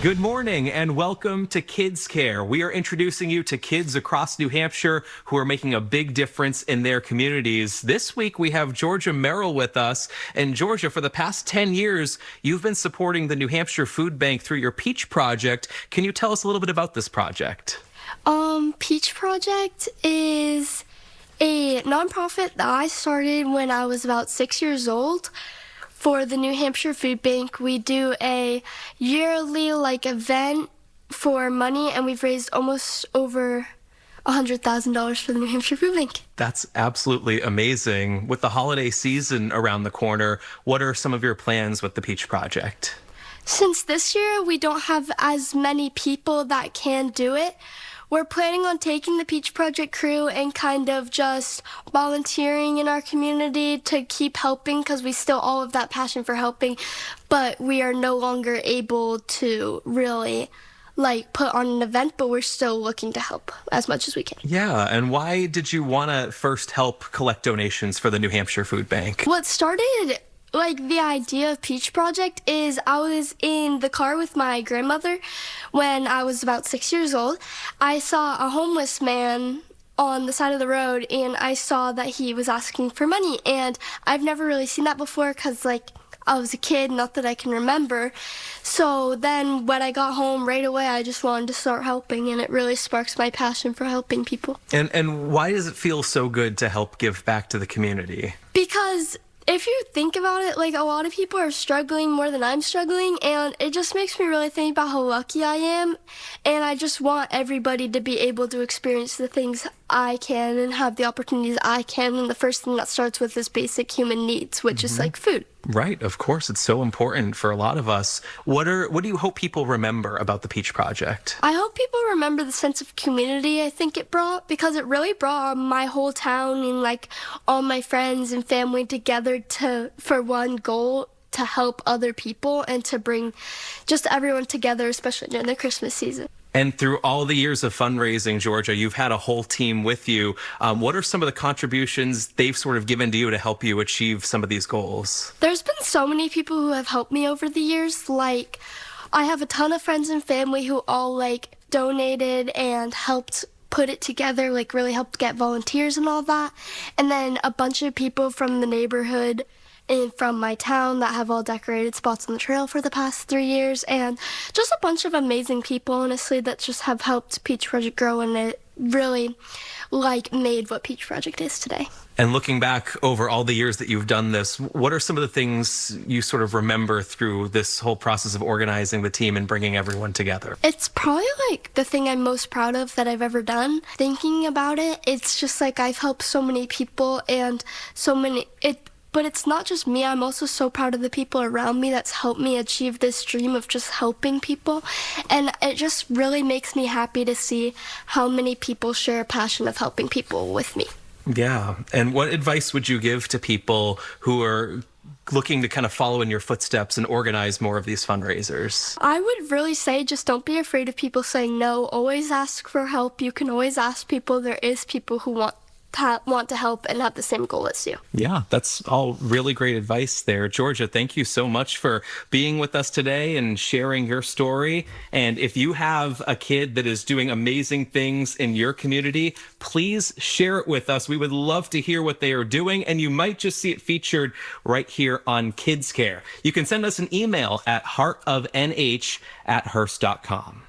Good morning and welcome to Kids Care. We are introducing you to kids across New Hampshire who are making a big difference in their communities. This week we have Georgia Merrill with us. And Georgia, for the past 10 years, you've been supporting the New Hampshire Food Bank through your Peach Project. Can you tell us a little bit about this project? Peach Project is a nonprofit that I started when I was about 6 years old. For the New Hampshire Food Bank, we do a yearly event for money, and we've raised almost over $100,000 for the New Hampshire Food Bank. That's absolutely amazing. With the holiday season around the corner, what are some of your plans with the Peach Project? Since this year we don't have as many people that can do it, we're planning on taking the Peach Project crew and kind of just volunteering in our community to keep helping, because we still all have that passion for helping, but we are no longer able to really put on an event, but we're still looking to help as much as we can. Yeah, and why did you want to first help collect donations for the New Hampshire Food Bank? What started the idea of Peach Project is I was in the car with my grandmother when I was about 6 years old. I saw a homeless man on the side of the road, and I saw that he was asking for money, and I've never really seen that before because I was a kid, not that I can remember. So then when I got home right away, I just wanted to start helping, and it really sparks my passion for helping people. And why does it feel so good to help give back to the community? Because if you think about it, a lot of people are struggling more than I'm struggling, and it just makes me really think about how lucky I am, and I just want everybody to be able to experience the things I can and have the opportunities I can, and the first thing that starts with is basic human needs, which is food. Right, of course, it's so important for a lot of us. What do you hope people remember about the Peach Project? I hope people remember the sense of community I think it brought, because it really brought my whole town and all my friends and family together for one goal, to help other people and to bring just everyone together, especially during the Christmas season. And through all the years of fundraising, Georgia, you've had a whole team with you. What are some of the contributions they've sort of given to you to help you achieve some of these goals? There's been so many people who have helped me over the years. I have a ton of friends and family who all donated and helped put it together, really helped get volunteers and all that. And then a bunch of people from the neighborhood and from my town that have all decorated spots on the trail for the past 3 years, and just a bunch of amazing people, honestly, that just have helped Peach Project grow, and it really made what Peach Project is today. And looking back over all the years that you've done this, what are some of the things you sort of remember through this whole process of organizing the team and bringing everyone together? It's probably the thing I'm most proud of that I've ever done. Thinking about it, it's just I've helped so many people, and but it's not just me. I'm also so proud of the people around me that's helped me achieve this dream of just helping people. And it just really makes me happy to see how many people share a passion of helping people with me. Yeah. And what advice would you give to people who are looking to kind of follow in your footsteps and organize more of these fundraisers? I would really say just don't be afraid of people saying no. Always ask for help. You can always ask people. There is people who want to help and have the same goal as you. Yeah, that's all really great advice there. Georgia, thank you so much for being with us today and sharing your story. And if you have a kid that is doing amazing things in your community, please share it with us. We would love to hear what they are doing, and you might just see it featured right here on Kids Care. You can send us an email at heartofnh@hearst.com.